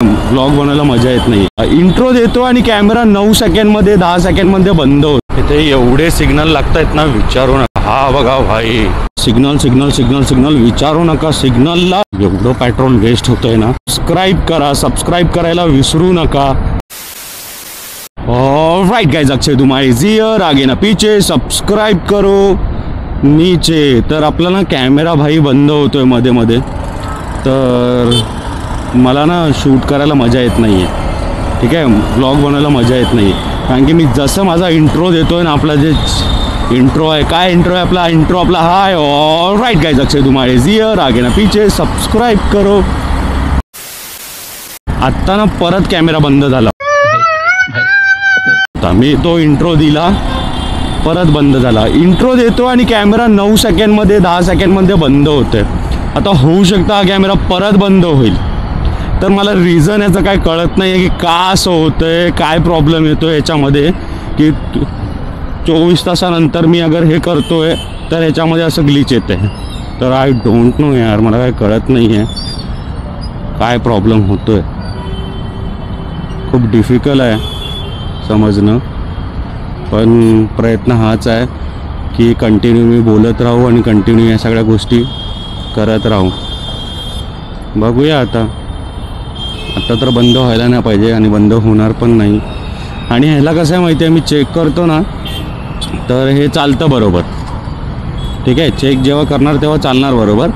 Blog बनवायला मजा येत नाही। इंट्रो देतो आणि कॅमेरा 9 सेकंडमध्ये 10 सेकंडमध्ये बंद होतो। इथे एवढे सिग्नल लागतायत ना विचारू नका। हा बघा भाई, सिग्नल सिग्नल सिग्नल सिग्नल, विचारू नका। सिग्नलला एवढं पेट्रोल वेस्ट होतंय ना। सबस्क्राइब करा, सबस्क्राइब करायला विसरू नका। ऑलराइट गाइस, अक्षय तुम इज हियर, आगे ना पीछे, सबस्क्राइब करो नीचे। तर आपला ना कॅमेरा भाई बंद होतोय मध्ये मध्ये, तर मला ना शूट करायला मजा येत नाही आहे। ठीक आहे, ब्लॉग बनवायला मजा येत नाही आहे, कारण की मी जसं माझा इंट्रो देतोय ना, आपला जे इंट्रो आहे, काय इंट्रो आहे आपला, इंट्रो आपला हाय। ऑलराइट गाइस, अक्षय तुम इज हियर, आगे ना पीछे, सबस्क्राइब करो। आत्ता ना परत कॅमेरा बंद झाला, मी तो इंट्रो दिला परत बंद झाला। इंट्रो देतो आणि कॅमेरा 9 सेकंडमध्ये 10 सेकंडमध्ये बंद होते। आता होऊ शकतं हा कॅमेरा परत बंद होईल, तर मला रिझन याचं काय कळत नाही आहे की का असं होतंय, काय प्रॉब्लेम येतो याच्यामध्ये, की 24 तासानंतर मी अगर हे करतोय तर ह्याच्यामध्ये असं ग्लिच येते। तर आय डोंट नो यार, मला काय कळत नाही आहे काय प्रॉब्लेम होतोय। खूप डिफिकल्ट आहे समजणं, पण प्रयत्न हाच आहे की कंटिन्यू मी बोलत राहू आणि कंटिन्यू या सगळ्या गोष्टी करत राहू। बघूया आता तर बंद व्हायला नाही पाहिजे आणि बंद होणार पण नाही। आणि ह्याला कसं आहे माहिती आहे, मी चेक करतो ना तर हे चालतं बरोबर। ठीक आहे, चेक जेव्हा करणार तेव्हा चालणार बरोबर,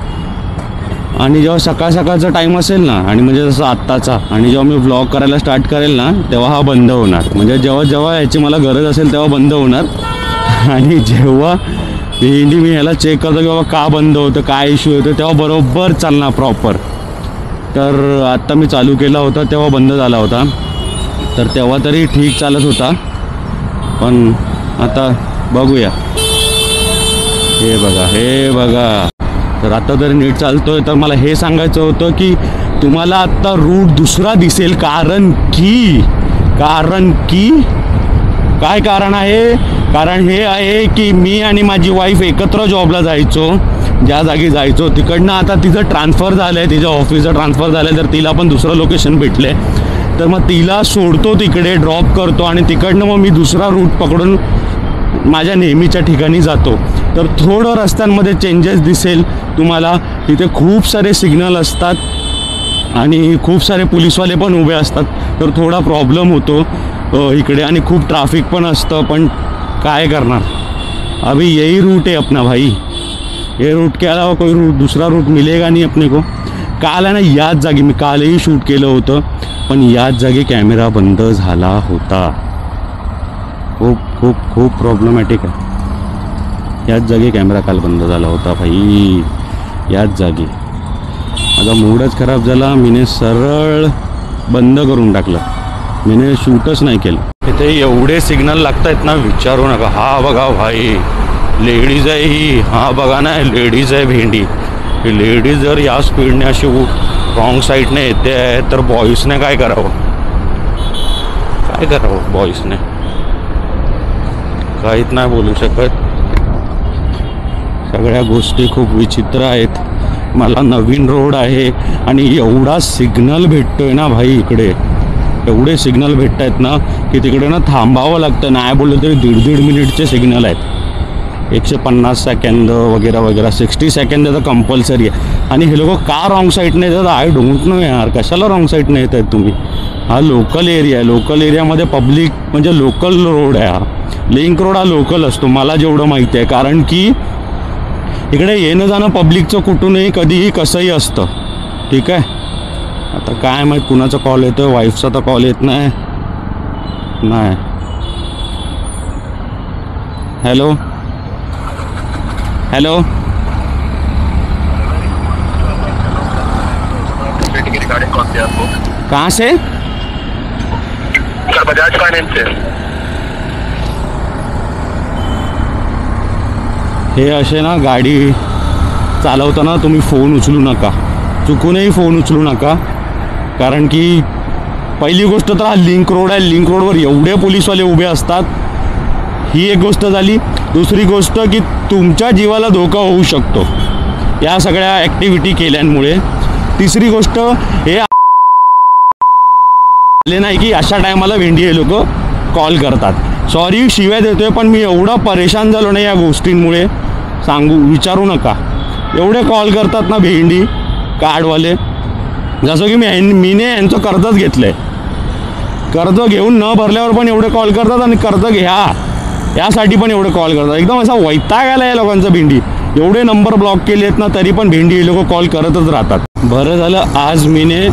आणि जेव्हा सकाळ सकाळचा टाईम असेल ना, आणि म्हणजे जसं आत्ताचा, आणि जेव्हा मी व्लॉग करायला स्टार्ट करेल ना तेव्हा हा बंद होणार। म्हणजे जेव्हा जेव्हा याची मला गरज असेल तेव्हा बंद होणार, आणि जेव्हा मी ह्याला चेक करतो की बाबा का बंद होतं, काय इश्यू होतं, तेव्हा बरोबर चालणार प्रॉपर। तर आत्ता मी चालू केला होता तेव्हा बंद झाला होता, तर तेव्हा तरी ठीक चालत होता, पण आता बघूया। हे बघा, हे बघा, तर आता तरी नीट चालतोय। तर मला हे सांगायचं होतं की तुम्हाला आत्ता रूट दुसरा दिसेल, कारण की काय कारण आहे, कारण हे आहे की मी आणि माझी वाईफ एकत्र जॉबला जायचो, ज्या जागी जायचो तिकडनं आता तिचं ट्रान्सफर झालं आहे, तिच्या ऑफिसचं ट्रान्सफर झालं आहे, तर तिला पण दुसरं लोकेशन भेटलं आहे। तर मग तिला सोडतो तिकडे, ड्रॉप करतो, आणि तिकडनं मग मी दुसरा रूट पकडून माझ्या नेहमीच्या ठिकाणी जातो। तर थोडं रस्त्यांमध्ये चेंजेस दिसेल तुम्हाला, तिथे खूप सारे सिग्नल असतात आणि खूप सारे पोलीसवाले पण उभे असतात, तर थोडा प्रॉब्लेम होतो इकडे, आणि खूप ट्रॅफिक पण असतं, पण काय करणार, अभी यही रूट है अपना भाई, ये रूट के अलावा कोई रूट दूसरा रूट मिलेगा नहीं अपने को। काल आहे ना याच जागी, मी कालही शूट केलं होतं, पण याच जागी कॅमेरा बंद झाला होता। खूप खूप खूप प्रॉब्लेमॅटिक आहे, याच जागी कॅमेरा काल बंद झाला होता भाई, याच जागी। माझा मूडच खराब झाला, मीने सरळ बंद करून टाकलं, मीने शूटच नाही केलं। इथे एवढे सिग्नल लागतायत ना विचारू नका। हा बघा भाई, लेडीज आहे ही, हा बघा ना लेडीज आहे भेंडी। ही लेडीज जर या स्पीडने अशी रॉंग साईडने येते आहे तर बॉईजने काय करावं, बॉईजने काहीच नाही बोलू शकत। सगळ्या गोष्टी खूप विचित्र आहेत। मला नवीन रोड आहे आणि एवढा सिग्नल भेटतोय ना भाई, इकडे एवढे सिग्नल भेटत आहेत ना की तिकडे ना थांबावं लागतं, नाही बोललं तरी 1.5 मिनिटचे सिग्नल आहेत। 150 सेकंद वगैरे वगैरे, 60 सेकंद तर कंपल्सरी आहे। आणि हे लोक का रॉंग साईडने येतात आय डोंट नो यार, कशाला रॉंग साईडने येत आहेत तुम्ही। हा लोकल एरिया आहे, लोकल एरियामध्ये पब्लिक म्हणजे लोकल रोड आहे हा। लिंक रोड हा लोकल असतो मला जेवढं माहिती आहे, कारण की इकडे येणं जाणं पब्लिकचं कुठूनही कधीही कसंही असतं। ठीक आहे, आता काय माहीत कुणाचा कॉल येतो, वाईफचा तर कॉल येत नाही। हेलो हेलो, कहाँ से? सर बजाज फाइनेंस से। हे असे ना गाडी चालवताना तुम्ही फोन उचलू नका, चुकूनही फोन उचलू नका, कारण की पहिली गोष्ट तर हा लिंक रोड आहे, लिंक रोडवर एवढे पोलीसवाले उभे असतात, ही एक गोष्ट झाली। दुसरी गोष्ट की तुमच्या जीवाला धोका होऊ शकतो या सगळ्या ॲक्टिव्हिटी केल्यामुळे। तिसरी गोष्ट हे आले नाही की अशा टायमाला भेंडी हे लोक कॉल करतात. सॉरी शिव्या देतोय, पण मी एवढा परेशान झालो ना या गोष्टींमुळे, विचारू नका. एवढे कॉल करतात ना भेंडी कार्डवाले, जसं की मीने यांचं कर्जच घेतलं आहे. कर्ज घेऊन न भरल्यावर पण एवढे कॉल करतात आणि कर्ज यासाठी पण एवढे कॉल करतात. एकदम असा वैताग आला या लोकांचा. भेंडी एवढे नंबर ब्लॉक केले आहेत ना, तरी पण भेंडी हे लोक कॉल करतच राहतात. बरं झालं आज मीने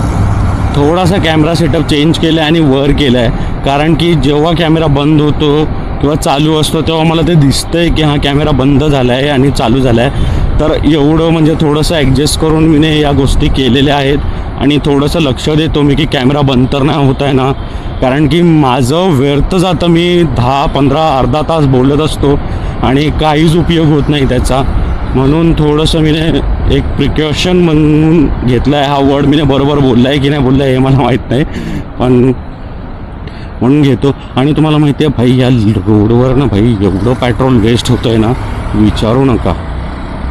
थोडासा कॅमेरा सेटअप चेंज केला आणि वर केला आहे, कारण की जेव्हा कॅमेरा बंद होतो किंवा चालू असतो तेव्हा मला ते दिसतंय की हा कॅमेरा बंद झाला आहे आणि चालू झाला आहे. तर एवढं म्हणजे थोडंसं ॲडजस्ट करून मीने या गोष्टी केलेल्या आहेत. आणि थोडंसं लक्ष देतो मी की कॅमेरा बंद तर नाही होत आहे ना, कारण की माझं व्यर्थ जातं. मी 10-15 अर्धा तास बोलत असतो आणि काहीच उपयोग होत नाही त्याचा. म्हणून थोडंसं मीने एक प्रिकॉशन म्हणून घेतला आहे. हा वर्ड मीने बरोबर बोलला आहे की नाही बोलला आहे हे मला माहीत नाही, पण म्हणून घेतो. आणि तुम्हाला माहिती आहे भाई, या रोडवर ना भाई एवढं पेट्रोल वेस्ट होतं आहे ना, विचारू नका.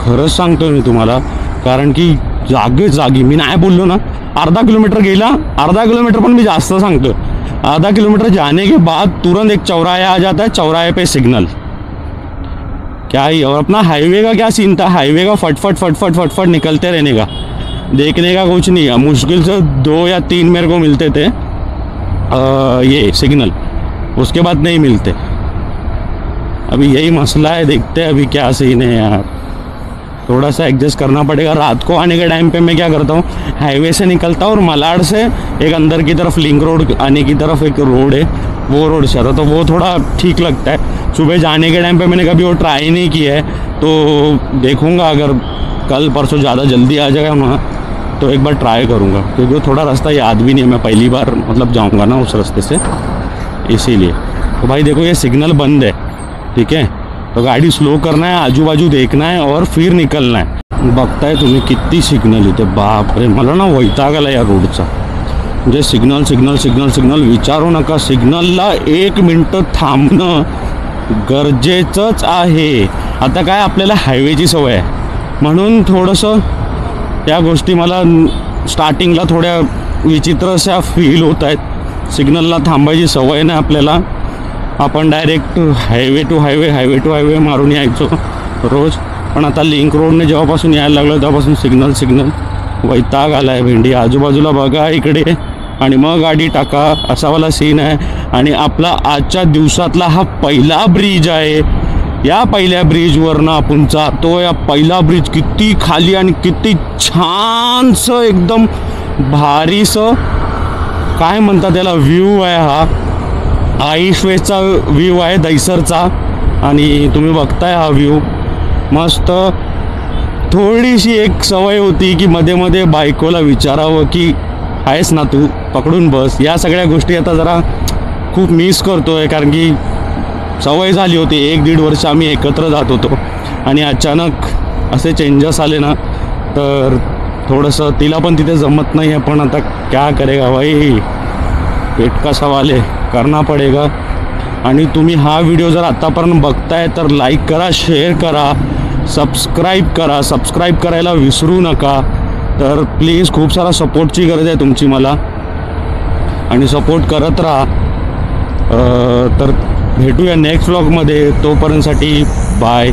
खरंच सांगतो मी तुम्हाला, कारण की जागी मी नाही बोललो ना, अर्धा किलोमीटर गेला, अर्धा किलोमीटर पण मी जास्त सांगतो, आधा किलोमीटर जाने के बाद तुरंत एक चौराहा आ जाता है, चौराहे पे सिग्नल. क्या ही, और अपना हाईवे का क्या सीन था, हाईवे का फटफट निकलते रहने का, देखने का कुछ नहीं है. मुश्किल से 2 या 3 मेरे को मिलते थे ये सिग्नल, उसके बाद नहीं मिलते. अभी यही मसला है, देखते हैं अभी क्या सीन है यार. थोड़ा सा एडजस्ट करना पड़ेगा. रात को आने के टाइम पे मैं क्या करता हूँ, हाईवे से निकलता हूँ और मलाड से एक अंदर की तरफ लिंक रोड आने की तरफ एक रोड है, वो रोड से आता, तो वो थोड़ा ठीक लगता है. सुबह जाने के टाइम पे मैंने कभी वो ट्राई नहीं किया है, तो देखूँगा अगर कल परसों ज़्यादा जल्दी आ जाएगा ना तो एक बार ट्राई करूँगा, क्योंकि वो थोड़ा रास्ता याद भी नहीं है. मैं पहली बार मतलब जाऊँगा ना उस रास्ते से, इसीलिए. तो भाई देखो ये सिग्नल बंद है, ठीक है, तो गाड़ी स्लो करना है, आजू बाजू देखना है और फिर निकलना है. बघताय तुम्ही किती सिग्नल इथे, बाप रे. मला ना वैताग आला या रोडचा. म्हणजे सिग्नल विचारू नका. सिग्नलला 1 मिनटं थांबणं गरजेचंच आहे. आता काय आपल्याला हायवेची सवय आहे, म्हणून थोडंसं या गोष्टी मला स्टार्टिंगला थोड्या विचित्र अशा फील होत आहेत. सिग्नलला थांबायची सवय नाही आपल्याला. आपण डायरेक्ट हायवे टू हायवे मारून यायचो रोज. पण आता लिंक रोडने जेव्हापासून यायला लागलं तेव्हापासून सिग्नल वैताग आला आहे. भेंडी आजूबाजूला बघा इकडे आणि मग गाडी टाका, असावाला सीन आहे. आणि आपला आजच्या दिवसातला हा पहिला ब्रिज आहे. या पहिल्या ब्रिजवरनं आपण जातो. या पहिला ब्रिज किती खाली आणि किती छानसं एकदम भारीसं काय म्हणतात त्याला व्ह्यू आहे. हा आईशवेचा व्ह्यू आहे दैसरचा, आणि तुम्ही बघताय हा व्ह्यू मस्त. थोडीशी एक सवय होती की मध्ये मध्ये बायकोला विचारावं की आहेस ना तू, पकडून बस. या सगळ्या गोष्टी आता जरा खूप मिस करतो आहे, कारण की सवय झाली होती. 1-1.5 वर्ष आम्ही एकत्र जात होतो आणि अचानक असे चेंजेस आले ना, तर थोडंसं तिला पण तिथे जमत नाही आहे. पण आता क्या करेगा भाई, पेट का सवाल आहे, करना पडेगा. आणि तुम्ही हा व्हिडिओ जर आत्तापर्यंत बघताय तर लाईक करा, शेअर करा, सबस्क्राईब करायला विसरू नका. तर प्लीज खूप सारा सपोर्टची गरज आहे तुमची मला, आणि सपोर्ट करत राहा. तर भेटूया नेक्स्ट व्लॉगमध्ये. तोपर्यंतसाठी बाय.